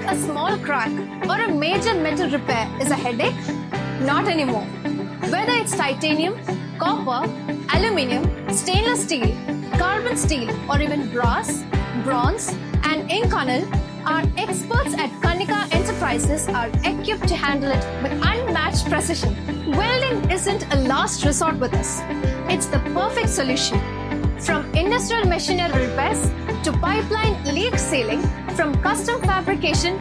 a small crack or a major metal repair is a headache? Not anymore. Whether it's titanium, copper, aluminium, stainless steel, carbon steel, or even brass, bronze, and inconel, our experts at Kanika Enterprises are equipped to handle it with unmatched precision. Welding isn't a last resort with us. It's the perfect solution. From industrial machinery repairs to pipeline leak sealing, from custom fabrication